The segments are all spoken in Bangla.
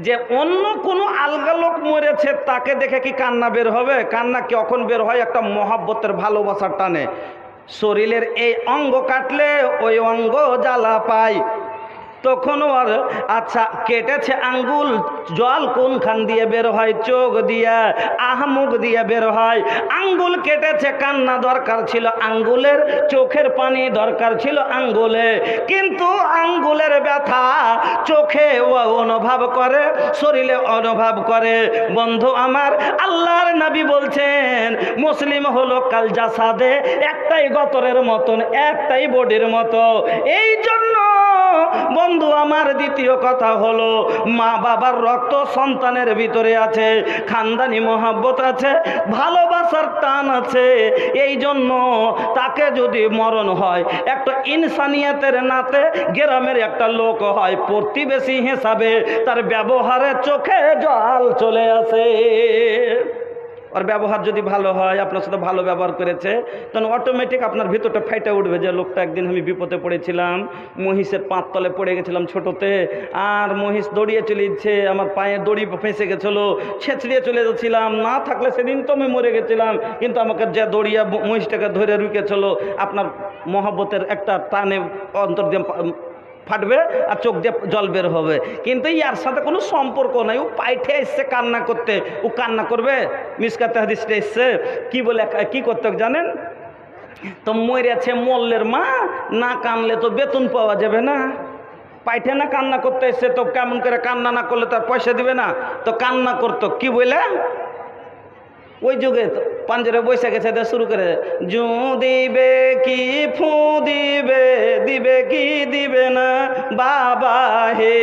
যে অন্য কোনো আলগা লোক মরেছে তাকে দেখে কি কান্না বের হবে? কান্না কখন বের হয়? একটা মহাব্বতের ভালোবাসার টানে। শরীরের এই অঙ্গ কাটলে ওই অঙ্গ জ্বালা পায়, তখন ওর আচ্ছা কেটেছে আঙ্গুল, জল কোনখান দিয়ে বের হয়? চোখ দিয়া, মুখ দিয়ে বের হয়। আঙ্গুল কেটেছে, কান্না দরকার ছিল আঙ্গুলের, চোখের পানি দরকার ছিল আঙ্গুলে, কিন্তু আঙ্গুলের ব্যথা চোখে ও অনুভব করে, শরীরে অনুভব করে। বন্ধু আমার, আল্লাহর নবী বলছেন মুসলিম হলো কাল জাসাদে, একটাই গতরের মতন, একটাই বডির মতো। এই জন্য বন্ধু আমার দ্বিতীয় কথা হলো, মা বাবার রক্ত সন্তানের ভিতরে আছে, খানদানি মহব্বত আছে, ভালোবাসার টান আছে। এই জন্য তাকে যদি মরণ হয়, একটা ইনসানিয়তের নাতে গ্রামের একটা লোক হয়, প্রতিবেশী হিসাবে তার ব্যবহারে চোখে জল চলে আসে। ওর ব্যবহার যদি ভালো হয়, আপনার সাথে ভালো ব্যবহার করেছে, তখন অটোমেটিক আপনার ভিতরটা ফাইটে উঠবে যে লোকটা একদিন আমি বিপদে পড়েছিলাম, মহিষের পাঁচ তলে পড়ে গেছিলাম ছোটোতে, আর মহিষ দড়িয়ে চলেছে, আমার পায়ে দড়ি ফেঁসে গেছিলো, ছেঁচড়িয়ে চলে যাচ্ছিলাম, না থাকলে সেদিন তো আমি মরে গেছিলাম, কিন্তু আমাকে যে দড়িয়া মহিষটাকে ধরে রুকেছিল, আপনার মহব্বতের একটা টানে অন্তর দিয়ে ফাটবে আর চোখ দিয়ে জল বের হবে। কিন্তু ইয়ার সাথে কোনো সম্পর্ক নাই, ও পাইঠে এসছে কান্না করতে, ও কান্না করবে? মিসকাতে হাদিসটা এসছে কি বলে, কি করতে জানেন তো? মরেছে মোল্লের মা, না কানলে তো বেতন পাওয়া যাবে না। পাইঠে না কান্না করতে এসছে, তো কেমন করে কান্না না করলে তার পয়সা দিবে না, তো কান্না করতো কি বলে? ওই যুগে পাঞ্জরে বসে গেছে, শুরু করে জু দিবে কি ফু দিবে, দিবে কি দিবে না বাবা হে,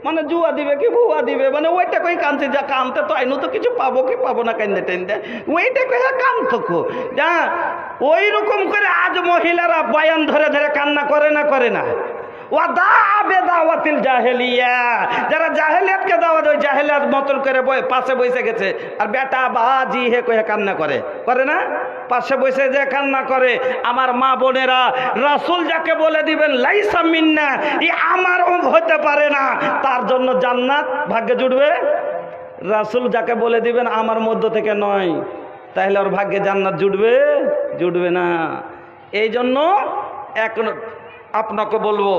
মানে জুয়া দিবে কি ভুয়া দিবে, মানে ওইটা কই কানছে, যা কানতে তো আইনু তো কিছু পাবো কি পাবো না, কান্দে টাইন্দে ওইটা কই কানতো কো যা। ওই রকম করে আজ মহিলারা বয়ান ধরে ধরে কান্না করে না, করে না? যারা জাহেলিয়াতকে দাওয়াত, ওই জাহেলিয়াত মতন করে পাশে বসে গেছে, আর বেটা বাজি হে কয়ে কান্না করে, করে না? পাশে বসে যে কান্না করে। আমার মা বোনেরা, রাসূল যাকে বলে দিবেন লাইসা মিন্না, ই আমার হতে পারে না, তার জন্য জান্নাত ভাগ্যে জুটবে। রাসূল যাকে বলে দিবেন আমার মধ্য থেকে নয়, তাহলে ওর ভাগ্যে জান্নাত জুটবে? জুটবে না। এই জন্য আপনাকে বলবো,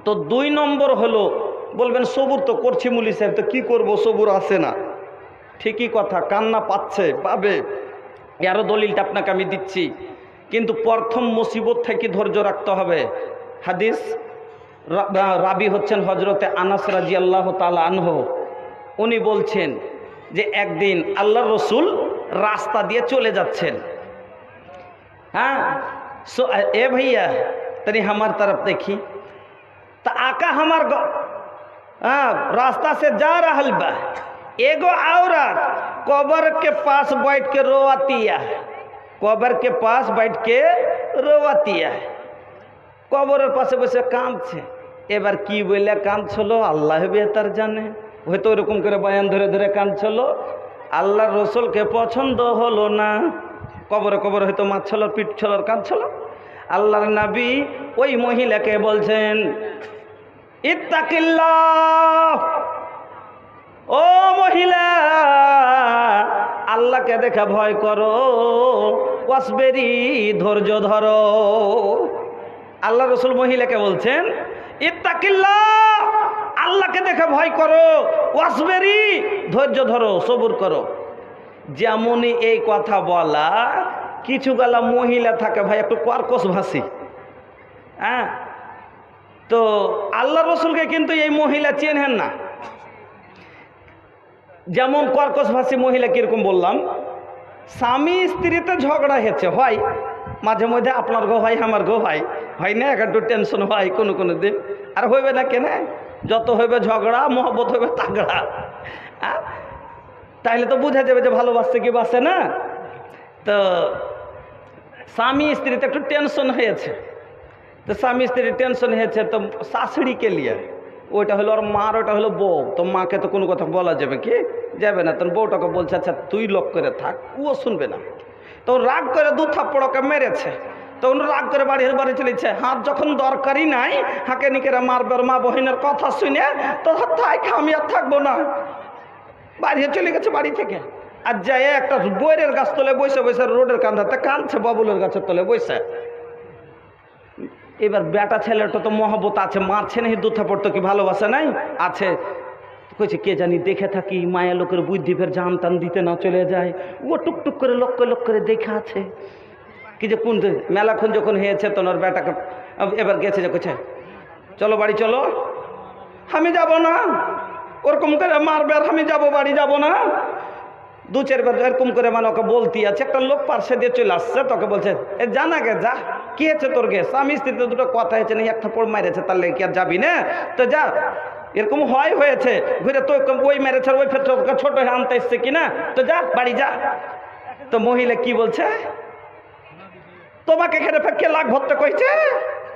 তো 2 নম্বর হলো, বলবেন সবুর তো করছি মুলি সাহেব, তো কি করব, সবুর আসে না। ঠিকই কথা, কান্না পাচ্ছে, পাবে, আরও দলিলটা আপনাকে আমি দিচ্ছি, কিন্তু প্রথম মুসিবত থেকে ধৈর্য রাখতে হবে। হাদিস রাবি হচ্ছেন হজরতে আনাস রাদিয়াল্লাহু তাআলা আনহু। উনি বলছেন যে একদিন আল্লাহর রসুল রাস্তা দিয়ে চলে যাচ্ছেন। हाँ ए भैया तनी हमार तरफ देखी, तो आका हमार रास्ता से जा रहल बा, एगो औरत कब्र के पास बैठ के रोवतिया, कब्र के पास बैठ के रोवतिया, कब्रेर पाशे बसे काँदছে। এবার কি বলে কাঁদছিল আল্লাহ বেহতার জানে, হয়তো এরকম করে বয়ান ধরে ধরে কাঁদছিল, আল্লাহর রসুলকে পছন্দ হলো না। কবরে কবরে হয়তো মারছিল, পিটছিল, কাঁদছিল। আল্লাহর নবী ওই মহিলাকে বলছেন, ইত্তাকিল্লাহ, ও মহিলা, আল্লাহকে দেখে ভয় করো, ওয়াসবেরি, ধৈর্য ধরো। আল্লাহ রসুল মহিলাকে বলছেন, ইত্তাকিল্লাহ, আল্লাহকে দেখে ভয় করো, ওয়াসবেরি, ধৈর্য ধরো, সবুর করো। যেমনই এই কথা বলা, কিছু গালা মহিলা থাকে ভাই একটু কর্কশ ভাষী, হ্যাঁ, তো আল্লাহ রসুলকে কিন্তু এই মহিলা চেনেন না। যেমন কর্কশ ভাষী মহিলা কিরকম বললাম, স্বামী স্ত্রীতে ঝগড়া হয়েছে, হয় মাঝে মধ্যে আপনার গো হয়, আমার গো হয়, হয় না, একটু টেনশন হয় কোনো কোনো দিন, আর হইবে না কেন, যত হইবে ঝগড়া, মহব্বত হইবে তাগড়া, তাইলে তো বোঝা যাবে যে ভালোবাসছে কি বাসে না। তো স্বামী স্ত্রীতে একটু টেনশন হয়েছে, তো স্বামী স্ত্রীর টেনশন হয়েছে, তো শাশুড়িকে নিয়ে, ওইটা হলো ওর মার, ওইটা হলো বউ, তো মাকে তো কোনো কথা বলা যাবে কি, যাবে না। তখন বউটাকে বলছে আচ্ছা তুই লক করে থাক, ও শুনবে না, তো রাগ করে 2 থাপ্পড় ওকে মেরেছে। তখন রাগ করে বাড়ি চলেছে। হাত যখন দরকারই নাই, হাঁকে নিকেরা মারবার মা বহিনের কথা শুনে তো থাক, আমি আর থাকবো না, বাড়ি চলে গেছে বাড়ি থেকে। আর যাই একটা বইয়ের গাছ তলে বসে বসে রোডের কান্দাতে কাঁদছে, বাবুলের গাছের তলে বসে। এবার বেটা ছেলেটা তো মহব্বত আছে, মারছে না, দু থাপড় তো কি ভালোবাসা নাই আছে। কইছে কে জানি দেখে থাকি, মায়া লোকের বুদ্ধি ফের জান টান দিতে না চলে যায়। ও টুকটুক করে লক্ষ করে দেখে আছে কি যে কোন মেলাক্ষণ যখন হয়েছে তখন ওর বেটাকে এবার গেছে যে কইছে চলো বাড়ি চলো। আমি যাব না, ওরকম করে মারবে আর আমি যাব বাড়ি যাব না। দু চারবার এরকম করে মানে ওকে বলতে আছে। একটা লোক পার্শ্বে দিয়ে চলে আসছে, তোকে বলছে এ যা না গে যা, কি হয়েছে তোর গে? স্বামী স্ত্রীতে দুটো কথা হয়েছে না, একটা থাপ্পড় মেরেছে, তার লেগে কি আর যাবি না? তো যা, এরকম হয়েছে ঘুরে তো ওই মেরেছে ওই ফের ছোট হয়ে আনতে এসছে কিনা, তো যা বাড়ি যা। তো মহিলা কি বলছে, তোমাকে এখানে কে লাগ ভরতে কইছে?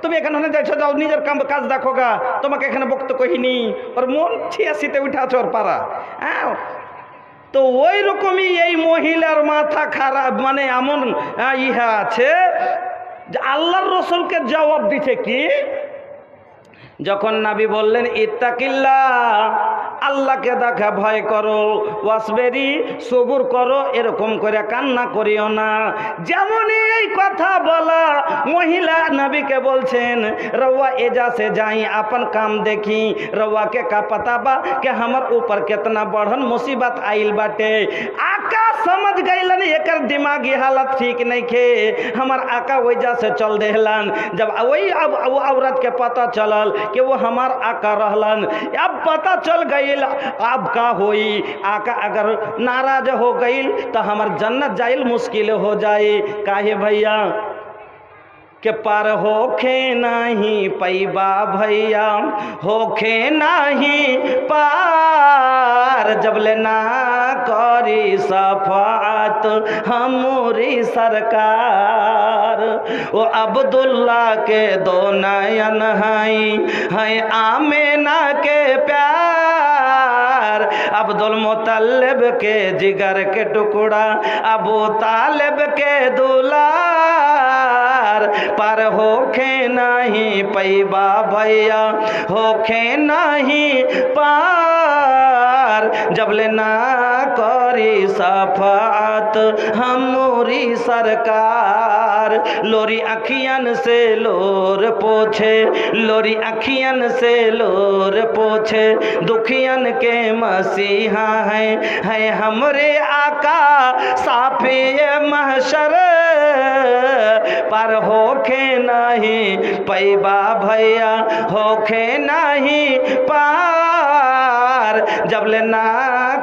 তুমি এখানে যাইছো, যাও নিজের কাজ দেখো গা, তোমাকে এখানে বকতে কহিনি। ওর মন 86-তে উঠে আছে ওর পাড়া। হ্যাঁ, তো ওই রকমই এই মহিলার মাথা খারাপ, মানে এমন ইহা আছে যে আল্লাহর রসুলকে জবাব দিছে কি, যখন নবী বললেন ইত্তাকিল্লাহ, আল্লাহকে দেখা ভয় করো, ওয়াসবেরি সবুর করো, এরকম করে কান্না করিও না। যেমন এই কথা বলা মহিলা নবীকে বলছেন रवा एजा से जाई अपन काम देखी, रवा के का पता बा कि हमर ऊपर कितना बढ़न मुसीबत आइल बाटे। आका समझ गईलन एकर दिमागी हालत ठीक नहीं खे, हमार आका वजह से चल देहलन। जब वही अब वो औरत के पता चलल कि वो हमार आका रहलन, अब पता चल गई अब का होई। आका अगर नाराज हो गई तो हमार जन्नत जाइल मुश्किल हो जाए। काहे भैया के पार होखे नहीं पैबा भैया, होखे नहीं पार, जब ले ना करी सफात हमारी सरकार। वो अब्दुल्ला के दो नयन हैं आमेना के प्यार, अब्दुल मुतल्लिब के जिगर के टुकड़ा, अबू तालिब के दुलार। पर होखे नहीं पैबा भैया, होखे नहीं पार, जब ले ना करी सफात हमारी सरकार। लोरी अखियन से लोर पोछे, लोरी अखियन से लोर पोछे, दुखियन के मसीहा है हमरे आका साफी महशर। पर होखे नहीं पैबा भैया, होखे नहीं पार, जब ले ना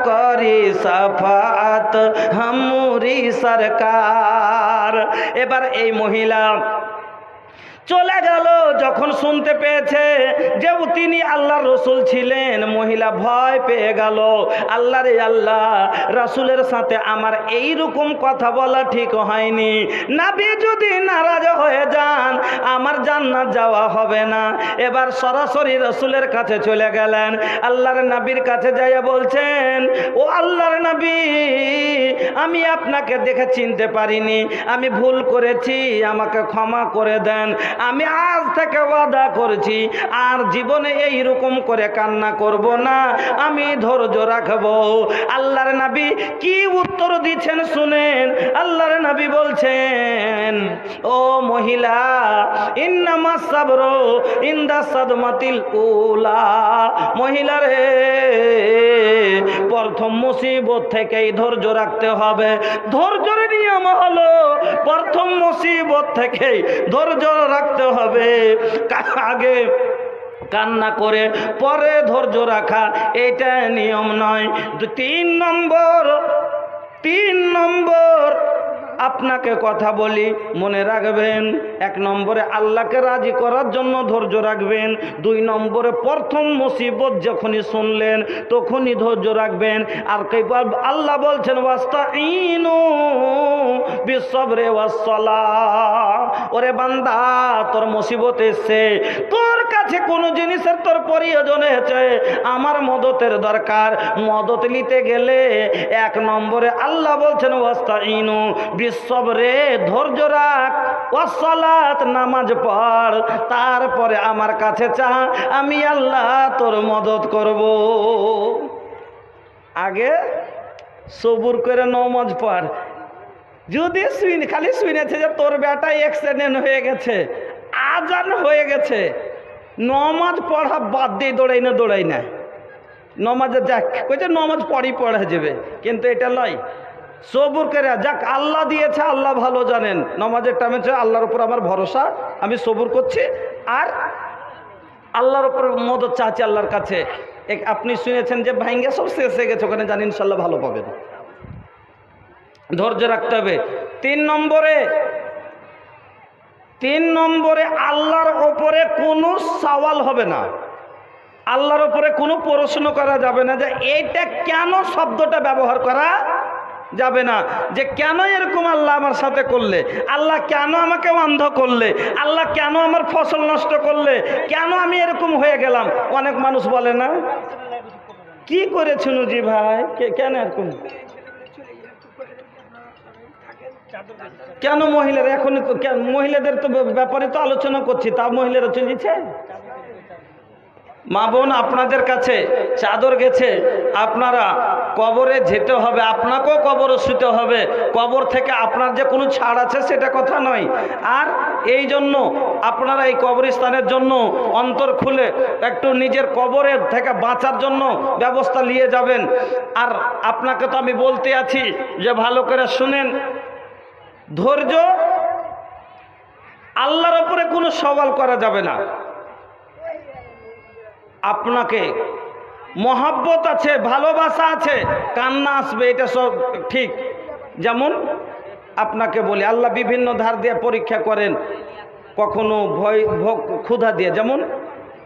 करी सफात हमारी सरकार। এবার এই মহিলা চলে গেল। যখন শুনতে পেয়েছে যে তিনি আল্লাহর রসুল ছিলেন, মহিলা ভয় পেয়ে গেল। আল্লাহ রে আল্লাহ, রাসূলের সাথে আমার এই রকম কথা বলা ঠিক হয়নি। নবী যদি নারাজ হয়ে যান আমার জান্নাত যাওয়া হবে না। এবার সরাসরি রাসূলের কাছে চলে গেলেন। আল্লাহর নবীর কাছে যাইয়া বলছেন, ও আল্লাহর নবী, আমি আপনাকে দেখে চিনতে পারিনি, আমি ভুল করেছি, আমাকে ক্ষমা করে দেন। আমি আজ থেকে ওয়াদা করছি আর জীবনে এই রকম করে কান্না করব না, আমি ধৈর্য রাখব। আল্লাহর নবী কি উত্তর দিচ্ছেন শুনেন। আল্লাহর নবী বলছেন, ও মহিলা, ইন্নামাস সাবরু ইনদা সাদমাতিল উলা। মহিলা রে, প্রথম মুসিবত থেকেই ধৈর্য রাখতে হবে। ধৈর্যের নিয়ম হলো প্রথম মুসিবত থেকেই ধৈর্য রাখতে হবে। আগে কান্না করে পরে ধৈর্য রাখা এটা নিয়ম নয়। 3 নম্বর আপনাকে কথা বলি, মনে রাখবেন। 1 নম্বরে আল্লাহকে রাজি করার জন্য ধৈর্য রাখবেন। 2 নম্বরে প্রথম মুসিবত যখনই শুনলেন তখনই ধৈর্য রাখবেন। আর আল্লাহ বলছেন ওয়াস্তাইনু বিসসবরি ওয়াসসালাহ। ওরে বান্দা, তোর মুসিবত এসছে, তোর কাছে কোন জিনিসের তোর প্রয়োজন হয়েছে, আমার মদতের দরকার। মদত নিতে গেলে 1 নম্বরে আল্লাহ বলছেন ওয়াস্তাইনু বিসসবরে, ধৈর্য রাখ। ওয়াসসালাত, নামাজ পড়, তারপরে আমার কাছে চা, আমি আল্লাহ তোর মদত করব। আগে সবুর করে নামাজ পড়। যদি খালি শুনেছে যে তোর বেটা অ্যাক্সিডেন্ট হয়ে গেছে, আজান হয়ে গেছে, নামাজ পড়া বাদ দিয়ে দৌড়াই না নমাজে যাক, কইছে নমাজ পড়া যাবে, কিন্তু এটা নয়। সবুর করে যাক, আল্লাহ দিয়েছে, আল্লাহ ভালো জানেন। নমাজের টাইমে আল্লাহর উপর আমার ভরসা, আমি সবুর করছি আর আল্লাহর উপর মদত চাচ্ছি আল্লাহর কাছে। আপনি শুনেছেন যে ভাঙ্গা সব শেষ হয়ে গেছে, ওখানে জানি ইনশাল্লাহ ভালো পাবেন। ধৈর্য রাখতে হবে। তিন নম্বরে আল্লাহর ওপরে কোনো সওয়াল হবে না, আল্লাহর ওপরে কোনো প্রশ্ন করা যাবে না যে এইটা কেন, শব্দটা ব্যবহার করা যাবে না যে কেন এরকম আল্লাহ আমার সাথে করলে, আল্লাহ কেন আমাকে অন্ধ করলে, আল্লাহ কেন আমার ফসল নষ্ট করলে, কেন আমি এরকম হয়ে গেলাম। অনেক মানুষ বলে না, কি করেছেন জি ভাই, কেন এরকম, কেন মহিলারা এখন, মহিলাদের তো ব্যাপারে তো আলোচনা করছি, তা মহিলারা চলেছে। মা বোন, আপনাদের কাছে চাদর গেছে, আপনারা কবরে যেতে হবে, আপনাকেও কবরে শুতে হবে, কবর থেকে আপনার যে কোনো ছাড় আছে সেটা কথা নয়। আর এই জন্য আপনারা এই কবরস্থানের জন্য অন্তর খুলে একটু নিজের কবরের থেকে বাঁচার জন্য ব্যবস্থা নিয়ে যাবেন। আর আপনাকে তো আমি বলতে আছি যে ভালো করে শুনেন, ধৈর্য, আল্লাহর উপরে কোনো সওয়াল করা যাবে না। আপনাকে মহব্বত আছে, ভালোবাসা আছে, কান্না আসবে, এটা সব ঠিক। যেমন আপনাকে বলি, আল্লাহ বিভিন্ন ধার দিয়ে পরীক্ষা করেন, কখনো ভয় ক্ষুধা দিয়ে। যেমন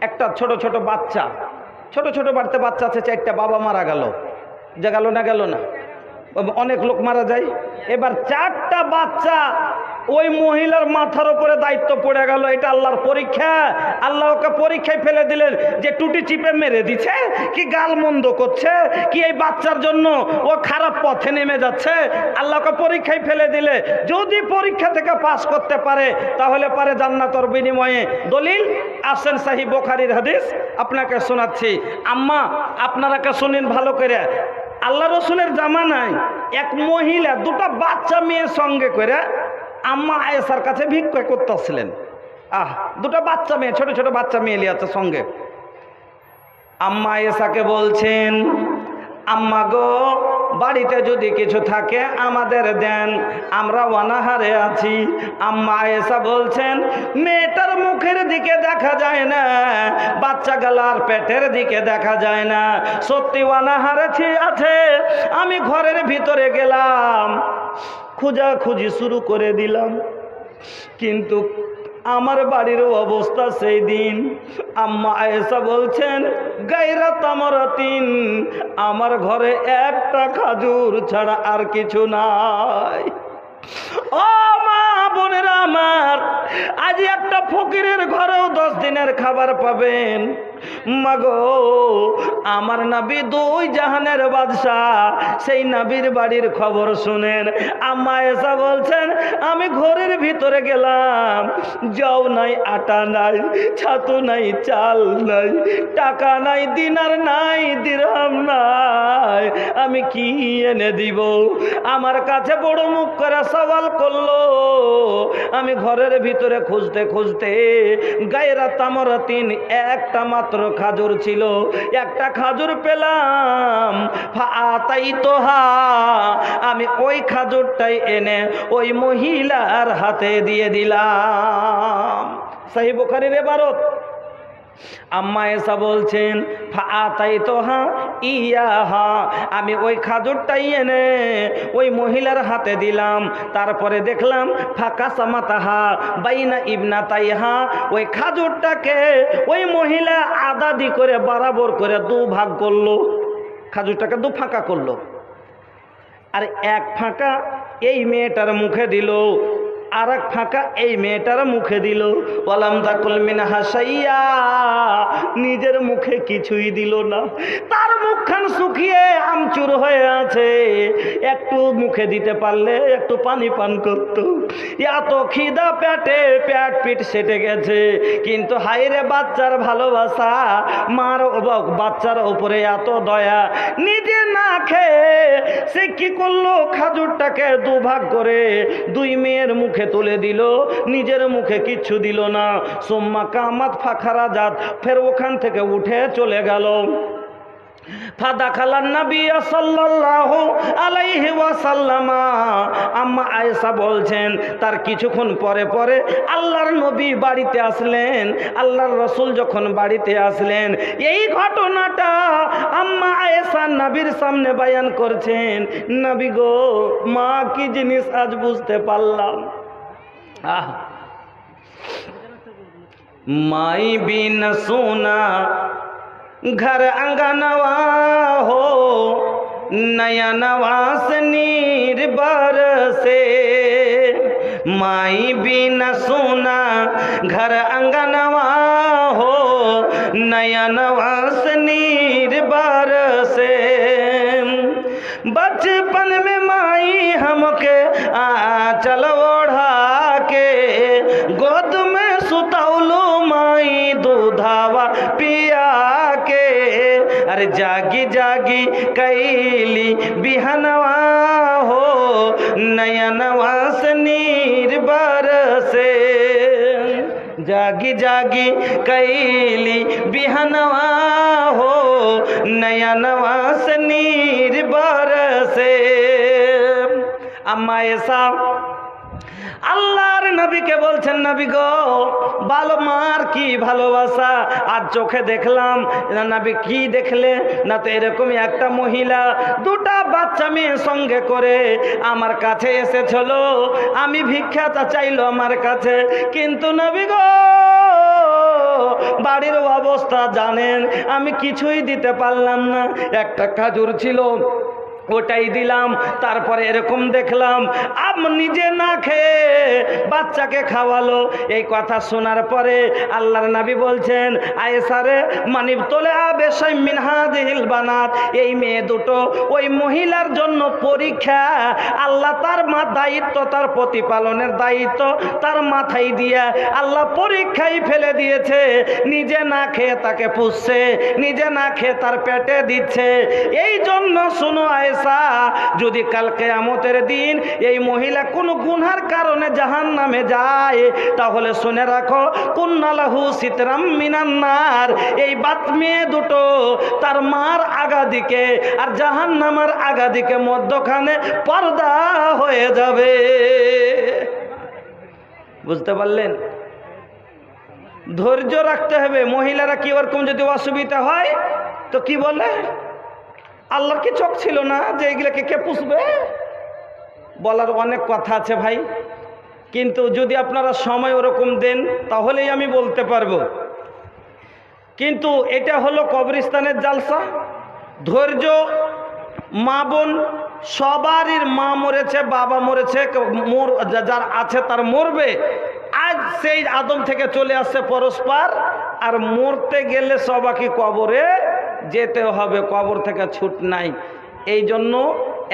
একটা ছোট বাচ্চা, ছোট বাড়িতে বাচ্চা আছে, 4টা, বাবা মারা গেল, যে গেল না, অনেক লোক মারা যায়। এবার 4টা বাচ্চা ওই মহিলার মাথার উপরে দায়িত্ব পড়ে গেল, এটা আল্লাহর পরীক্ষা। আল্লাহ ওকে পরীক্ষায় ফেলে দিলেন, যে টুটি চিপে মেরে দিচ্ছে, কি গাল মন্দ করছে, কি এই বাচ্চার জন্য ও খারাপ পথে নেমে যাচ্ছে, আল্লাহ ওকে পরীক্ষায় ফেলে দিলে। যদি পরীক্ষা থেকে পাস করতে পারে তাহলে পারে জান্নাতের বিনিময়ে। দলিল আসেন সহিহ বুখারীর হাদিস, আপনাকে শোনাচ্ছি। আম্মা, আপনারাকে শুনেন ভালো করে। আল্লাহ রসুলের জামানায় এক মহিলা 2টা বাচ্চা মেয়ের সঙ্গে করে আম্মা আয়েশার কাছে ভিক্ষা করতেছিলেন। 2টা বাচ্চা মেয়ে, ছোট বাচ্চা মেয়ে লিয়াছে সঙ্গে। আম্মা আয়েশাকে বলছেন, আম্মা গো, বাড়িতে যদি কিছু থাকে আমাদের দেন, আমরা অনাহারে আছি। আম্মা আয়েশা বলছেন, মেয়েটার মুখের দিকে দেখা যায় না, বাচ্চা গালার পেটের দিকে দেখা যায় না, সত্যি অনাহারে আছে। আমি ঘরের ভিতরে গেলাম, খোঁজাখুঁজি শুরু করে দিলাম, কিন্তু আমার বাড়ির অবস্থা সেই দিন। আম্মা আয়েশা বলছেন, গায়রা তামারাতিন, আমার ঘরে একটা খাজুর ছাড়া আর কিছু নাই। ও মা বোনেরা আমার, আজ একটা ফকিরের ঘরেও 10 দিনের খাবার পাবেন। মাগো, আমার নবী 2 জাহানের বাদশাহ, সেই নবীর বাড়ির খবর শুনেন। আম্মা আয়েশা বলছেন, আমি ঘরের ভিতরে গেলাম, যাও নাই, আটা নাই, ছাতু নাই, চাল নাই, টাকা নাই, দিনার নাই, দিরহাম নাই, আমি কি এনে দিব? আমার কাছে বড় মুখ করে সওয়াল করলো। আমি ঘরের ভিতরে খুঁজতে খুঁজতে গায়রা তামারাতিন, একটা মাত্র খাজুর ছিল, একটা খাজুর পেলাম। ফাআতাইতুহা, আমি ওই খাজুরটাই এনে ওই মহিলার হাতে দিয়ে দিলাম। সহিহ বুখারীর ইবারত। আম্মা আয়েশা বলছেন, ফাআতাইতুহা ইয়াহা, আমি ওই খাজুরটাই এনে ওই মহিলার হাতে দিলাম। তারপরে দেখলাম ফাকাসামাতাহা বাইনা ইবনাতাইহা, ওই খাজুরটাকে ওই মহিলা আদাদি করে বরাবর করে 2 ভাগ করলো, খাজুরটাকে 2 ফাঁকা করলো, আর 1 ফাঁকা এই মেয়েটার মুখে দিল, আর এক ফাঁকা এই মেয়েটার মুখে দিল। ওয়ালাম তাকুল মিনহা শাইয়া, নিজের মুখে কিছুই দিল না। তার মুখখান শুকিয়ে আমচুর হয়ে আছে, একটু মুখে দিতে পারলে একটু পানি পান করত। এত খিদা পেটে পেট পিট সেটে গেছে, কিন্তু হায়রে বাচ্চার ভালোবাসা, মার বাচ্চার উপরে এত দয়া, নিজে না খেয়ে সে কি করলো, খাজুরটাকে দুভাগ করে দুই মেয়ের মুখে তুলে দিল, নিজের মুখে কিচ্ছু দিল না। সুম্মা কামাত ফাখারা জাত, ফের ওখান থেকে উঠে চলে গেল। ফাদাখালান নবী সাল্লাল্লাহু আলাইহি ওয়াসাল্লাম, আম্মা আয়েশা বলছেন তার কিছুক্ষণ পরে পরে আল্লাহর নবী বাড়িতে আসলেন। আল্লাহর রাসূল যখন বাড়িতে আসলেন, এই ঘটনাটা আম্মা আয়েশা নবীর সামনে বয়ান করছেন। নবী গো, মা কি জিনিস আজ বুঝতে পারলাম। মাই বিন সোনা घर अंगनवा हो, नया नवास नीर बरसे। माई बिना सोना घर अंगनवा हो, नया नवास नीर बरसे। बचपन में माई हमके आंचल ओढ़ा के, गोद में सुतौलू माई दूधावा पिया के। अरे जागी जागी कैली बिहनवा हो, नयनवा से नीर बरसे। जागी जागी कैली बिहनवा हो, नयनवा से नीर बरसे। अम्मा ऐसा আল্লাহর নবীকে বলছেন, নবী গো, ভালো মার কি ভালোবাসা আর চোখে দেখলাম। নবী কি দেখলে না, তো এরকমই একটা মহিলা দুটা বাচ্চা মেয়ে সঙ্গে করে আমার কাছে এসেছিল, আমি ভিক্ষা চাইলো আমার কাছে, কিন্তু নবী গো বাড়ির অবস্থা জানেন, আমি কিছুই দিতে পারলাম না। একটা খাজুর ছিল, ওটাই দিলাম। তারপরে এরকম দেখলাম নিজে না খেয়ে বাচ্চাকে খাওয়ালো। এই কথা শোনার পরে আল্লাহর নবী বলছেন, আয়েশা রে, মানিব তোলে আবে শাইমিন হাদিল বানাত, এই মেয়ে দুটো ওই মহিলার জন্য পরীক্ষা। আল্লাহ তার দায়িত্ব, তার প্রতিপালনের দায়িত্ব তার মাথায় দিয়া আল্লাহ পরীক্ষায় ফেলে দিয়েছে। নিজে না খেয়ে তাকে পুষছে, নিজে না খেয়ে তার পেটে দিচ্ছে। এই জন্য শুনো আয়েশা, যদি কাল কিয়ামতের দিন এই মহিলা কোনো গুনার কারণে জাহান্নামে যায়, তাহলে শুনে রাখো, কুন্নালাহু সিতরাম মিনান নার, এই মেয়ে দুটো তার মার আগা দিকে আর জাহান্নামের আগা দিকে মধ্যখানে পর্দা হয়ে যাবে। বুঝতে পারলেন? ধৈর্য রাখতে হবে। মহিলারা কি ওরকম যদি অসুবিধা হয় তো কি বলে, আল্লাহর কি চোখ ছিল না যে এগুলোকে কে পুষবে? বলার অনেক কথা আছে ভাই, কিন্তু যদি আপনারা সময় ওরকম দেন তাহলেই আমি বলতে পারবো। কিন্তু এটা হলো কবরস্থানের জালসা। ধৈর্য, মা বোন সবারই মা মরেছে, বাবা মরেছে, যার আছে তার মরবে। আজ সেই আদম থেকে চলে আসছে পরস্পর, আর মরতে গেলে সবাইকে কবরে যেতে হবে, কবর থেকে ছুট নাই। এই জন্য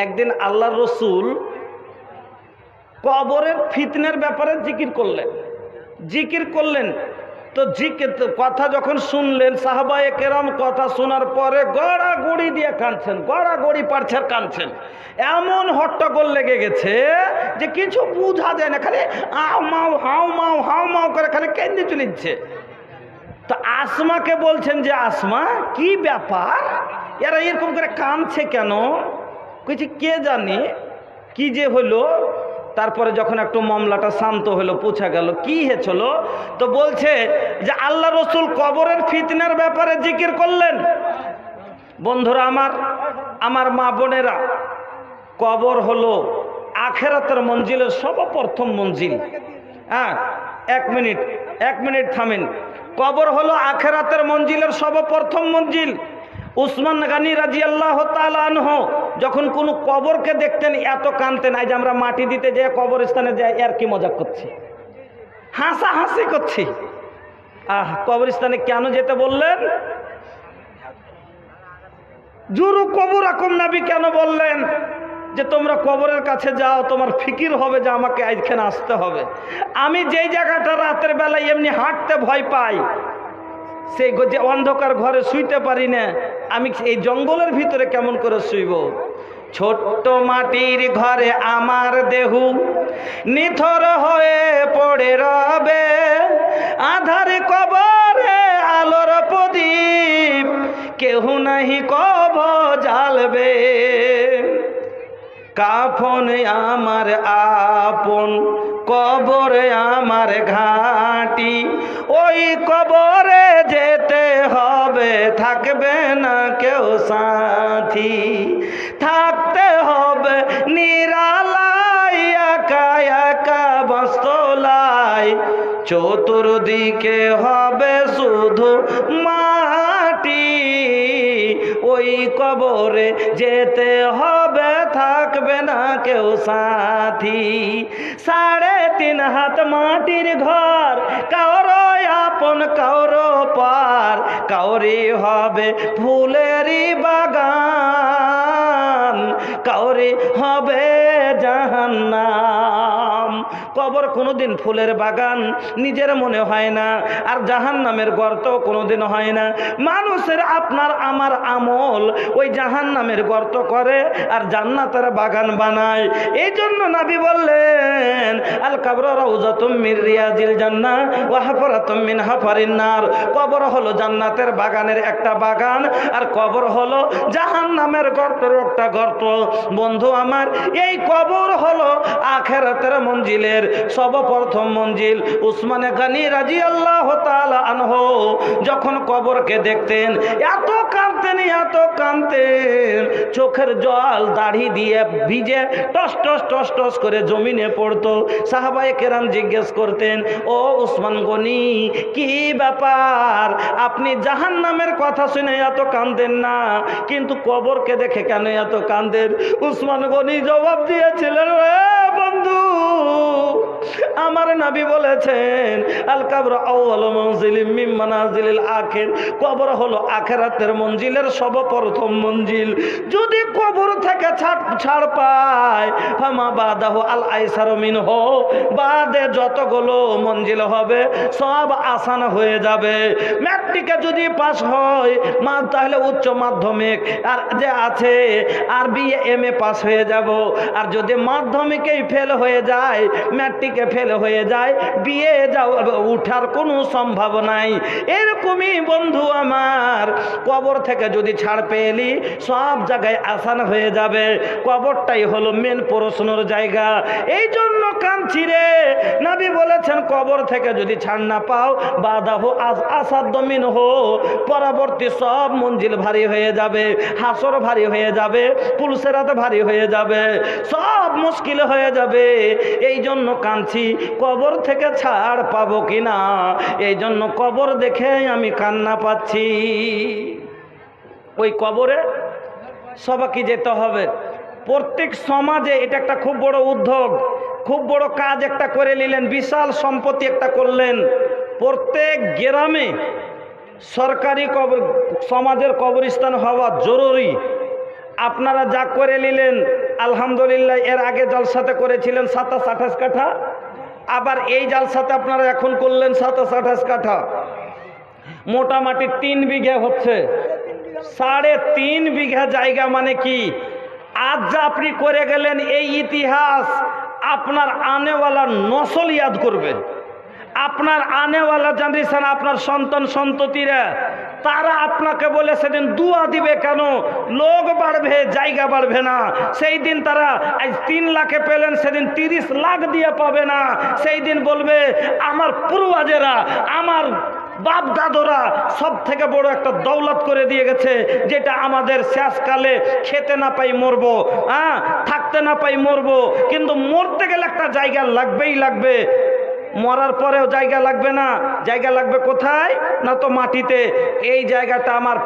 একদিন আল্লাহর রসুল কবরের ফিতনার ব্যাপারে জিকির করলেন। তো জিকির কথা যখন শুনলেন, সাহাবায়ে কেরাম কথা শোনার পরে গড়াগড়ি দিয়ে কাঁদছেন, গড়াগড়ি পারছেন কাঁদছেন। এমন হট্টগোল লেগে গেছে যে কিছু বোঝা যায় না, খালি আও মাও হাও মাও হাও মাও করে খালি কেঁদে চলেছে। তো আসমাকে বলছেন যে, আসমা কি ব্যাপার, এরা এরকম করে কাঁদছে কেন? কইছে কে জানি কি যে হলো। তারপরে যখন একটু মামলাটা শান্ত হলো, পুছা গেল কি হয়েছিল, তো বলছে যে আল্লাহ রসুল কবরের ফিতনার ব্যাপারে জিকির করলেন। বন্ধুরা আমার মা বোনেরা, কবর হলো আখেরাতের মঞ্জিলের সর্বপ্রথম মঞ্জিল। হ্যাঁ, এক মিনিট থামেন। কবর হলো আখেরাতের মঞ্জিলের সর্বপ্রথম মঞ্জিল। উসমান গানী রাদিয়াল্লাহু তাআলা আনহু যখন কোনো কবরকে দেখতেন এত কাঁদতেন। আজ আমরা মাটি দিতে যেয়ে কবরস্থানে যাই, আর কি মজা করছি, হাসাহাসি করছি। কবরস্থানে কেন যেতে বললেন? জুরু কবরাকুম, নবী কেন বললেন যে তোমরা কবরের কাছে যাও? তোমার ফিকির হবে যে আমাকে আজখানে আসতে হবে। আমি যেই জায়গাটা রাতের বেলায় এমনি হাঁটতে ভয় পাই, সেই যে অন্ধকার ঘরে শুইতে পারি না, আমি এই জঙ্গলের ভিতরে কেমন করে শুইব? ছোট্ট মাটির ঘরে আমার দেহু নিথর হয়ে পড়ে রবে, আধারে কবরে আলোর প্রদীপ কেহ নাহি কব জ্বালবে। কাফন আমার আপন, কবর আমার ঘাটি, ওই কবরে যেতে হবে, থাকবে না কেউ সাথী। থাকতে হবে নিরালায়, একা একা বাস্তলায়, চতুর্দিকে হবে শুধু মাটি, ওই কবরে যেতে হবে, থাকবে না কেউ সাথী। 3.5 হাত মাটির ঘর, কারো আপন কারো পার, কাউরি হবে ফুলেরই বাগান, কাউরি হবে জাহান্নাম। কবর কোনোদিন ফুলের বাগান নিজের মনে হয় না, আর জাহান্নামের গর্ত কোনোদিন হয় না। মানুষের আপনার আমার আমল ওই জাহান্নামের গর্ত করে আর জান্নাতের বাগান বানায়। এই জন্য নবী বললেন, আল কবর রাউযাতুম মির রিয়াজিল জান্নাহ ওয়া হাফরাতুম মিন হাফারিন নার। কবর হলো জান্নাতের বাগানের একটা বাগান, আর কবর হলো জাহান্নামের গর্তের একটা গর্ত। বন্ধু আমার, এই কবর হলো আখিরাতের মঞ্জিলের সর্বপ্রথম মঞ্জিল। উসমান গানী রাদিয়াল্লাহু তাআলা আনহু যখন কবরকে দেখতেন এত কাঁদতেন, এত কাঁদতেন, চোখের জল দাড়ি দিয়ে ভিজে টস টস টস টস করে জমিনে পড়তো। সাহাবায়ে কেরাম জিজ্ঞেস করতেন, ও উসমান গনি, কি ব্যাপার? আপনি জাহান্নামের কথা শুনে এত কাঁদেন না, কিন্তু কবরকে দেখে কেন এত কাঁদেন? উসমান গনি জবাব দিয়েছিলেন, বন্ধু, আমার নবী বলেছেন, আল কবর আউয়ালু মানজিলিম মিন মানাজিলিল আখির। কবর হলো আখিরাতের মঞ্জিলের সর্বপ্রথম মঞ্জিল। যদি কবর থেকে ছাড় পায়, ফামা বাদাহু আল আইসারু মিনহু, বাদে যতগুলো মঞ্জিল হবে সব আসান হয়ে যাবে। ম্যাট্রিকে যদি পাস হয় তাহলে উচ্চ মাধ্যমিক আর যে আছে আর বিএ এমএ পাস হয়ে যাব। আর যদি মাধ্যমিকেই ফেল হয়ে যায়, ম্যাট্রিকে ফেল হয়ে যায়, বিএ উঠার কোনো সম্ভাবনাই। এরকমই বন্ধু আমার, কবর থেকে যদি ছাড় পেলি সব জায়গায় আসান হয়ে যাবে। কবরটাই হলো মেন প্রশ্নের জায়গা। এই জন্য কাঁদছি রে। নবী বলেছেন, কবর থেকে যদি ছাড় না পাও, বাদাহু আসাদ্দ মিনহু, পরবর্তী সব মঞ্জিল ভারী হয়ে যাবে, হাসর ভারী হয়ে যাবে, পুলসেরাত ভারী হয়ে যাবে, সব মুশকিল হয়ে যাবে। এই জন্য কাঁদছি, কবর থেকে ছাড় পাবো কিনা। এই জন্য কবর দেখে আমি কান্না পাচ্ছি। ওই কবরে সবাইকে যেতে হবে। প্রত্যেক সমাজে এটা একটা খুব বড় উদ্যোগ, খুব বড় কাজ একটা করে নিলেন, বিশাল সম্পত্তি একটা করলেন। প্রত্যেক গ্রামে সরকারি সমাজের কবরস্থান হওয়া জরুরি। আপনারা যা করে নিলেন আলহামদুলিল্লাহ। এর আগে জলসাতে করেছিলেন 27-28 কাঠা, আবার এই জালসাতে আপনারা এখন করলেন 27-28 কাঠা। মোটামুটি 3 বিঘা হচ্ছে। 3.5 বিঘা জায়গা মানে কি? আজ যা আপনি করে গেলেন, এই ইতিহাস আপনার আনেওয়ালা নসল ইয়াদ করবে। আপনার আনেওয়ালা জেনারেশন, আপনার সন্তান সন্ততিরা, তারা আপনাকে বলে সেদিন দুয়া দিবে। কেন? লোক বাড়বে, জায়গা বাড়বে না। সেই দিন তারা আজ 3 লাখে পেলেন, সেদিন 30 লাখ দিয়ে পাবে না। সেই দিন বলবে, আমার পূর্বজেরা, আমার বাপ দাদরা সব থেকে বড় একটা দৌলত করে দিয়ে গেছে, যেটা আমাদের শেষকালে খেতে না পাই মরবো, থাকতে না পাই মরবো, কিন্তু মরতে গেলে একটা জায়গা লাগবেই লাগবে। মরার পরেও জায়গা লাগবে না। জায়গা লাগবে কোথায়? না তো মাটিতে। এই জায়গাটা আমার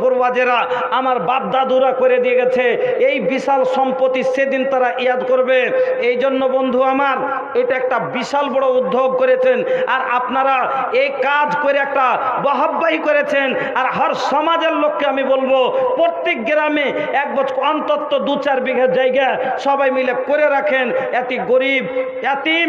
পূর্বজেরা আমার বাপ দাদুরা করে দিয়ে গেছে, এই বিশাল সম্পত্তি সেদিন তারা ইয়াদ করবে। এই জন্য বন্ধু আমার, এটা একটা বিশাল বড় উদ্যোগ করেছেন, আর আপনারা এই কাজ করে একটা বাহবাহি করেছেন। আর হর সমাজের লোককে আমি বলবো, প্রত্যেক গ্রামে এক বছর অন্তত 2-4 বিঘা জায়গা সবাই মিলে করে রাখেন। এত গরিব এতিম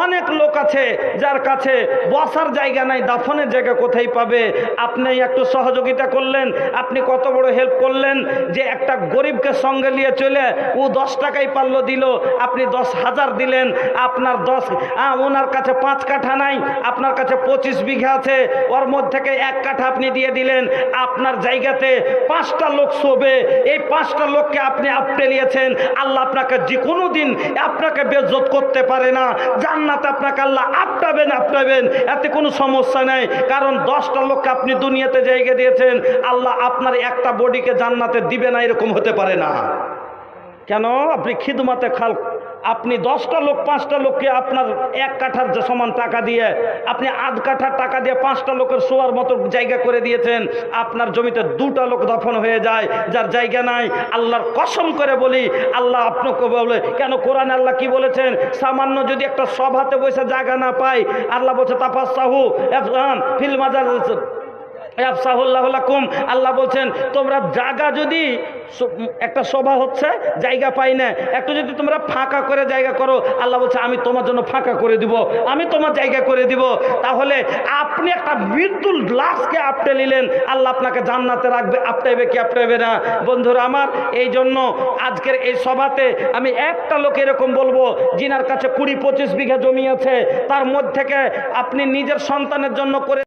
অনেক লোক আছে যার কাছে বসার জায়গা নাই, দাফনের জায়গা কোথায় পাবে? আপনি একটু সহযোগিতা করলেন, আপনি কত বড় হেল্প করলেন যে একটা গরিবকে সঙ্গে নিয়ে চলে ও 10 টাকাই পারলো দিল, আপনি 10,000 দিলেন। আপনার ওনার কাছে 5 কাঠা নাই, আপনার কাছে 25 বিঘা আছে, ওর মধ্যে থেকে 1 কাঠা আপনি দিয়ে দিলেন। আপনার জায়গাতে 5টা লোক শোবে, এই 5টা লোককে আপনি আপটে নিয়েছেন। আল্লাহ আপনাকে যে কোনো দিন আপনাকে বেজ্জত করতে পারে না, জান্নাতে আপনাকে আল্লাহ আপটাবেন। এতে কোনো সমস্যা নেই, কারণ 10টা লোককে আপনি দুনিয়াতে জায়গা দিয়েছেন। আল্লাহ আপনার একটা বডিকে জান্নাতে দিবে না, এরকম হতে পারে না। কেন? আপনি খিদমতে খালক, আপনি 10টা লোক 5টা লোককে আপনার 1 কাঠার সমান টাকা দিয়ে, আপনি আধ কাঠার টাকা দিয়ে 5টা লোকের শোয়ার মতো জায়গা করে দিয়েছেন। আপনার জমিতে 2টা লোক দফন হয়ে যায়, যার জায়গা নাই। আল্লাহর কসম করে বলি, আল্লাহ আপনাকে বলে, কেন কোরআনে আল্লাহ কি বলেছেন? সামান্য যদি একটা সভাতে বসে জায়গা না পায়, আল্লাহ বলছে তাফাসসাহু ফিল মাজার আল্লাহ বলছেন তোমরা জায়গা, যদি একটা সভা হচ্ছে জায়গা পাই না, একটু যদি তোমরা ফাঁকা করে জায়গা করো, আল্লাহ বলছে আমি তোমার জন্য ফাঁকা করে দিব, আমি তোমার জায়গা করে দিব। তাহলে আপনি একটা মৃত্যুর লাশকে আপটে নিলেন, আল্লাহ আপনাকে জান্নাতে রাখবে, আপটাইবে কি আপটাইবে না? বন্ধুরা আমার, এই জন্য আজকের এই সভাতে আমি একটা লোক এরকম বলবো, যিনার কাছে 20-25 বিঘা জমি আছে, তার মধ্যে থেকে আপনি নিজের সন্তানের জন্য করে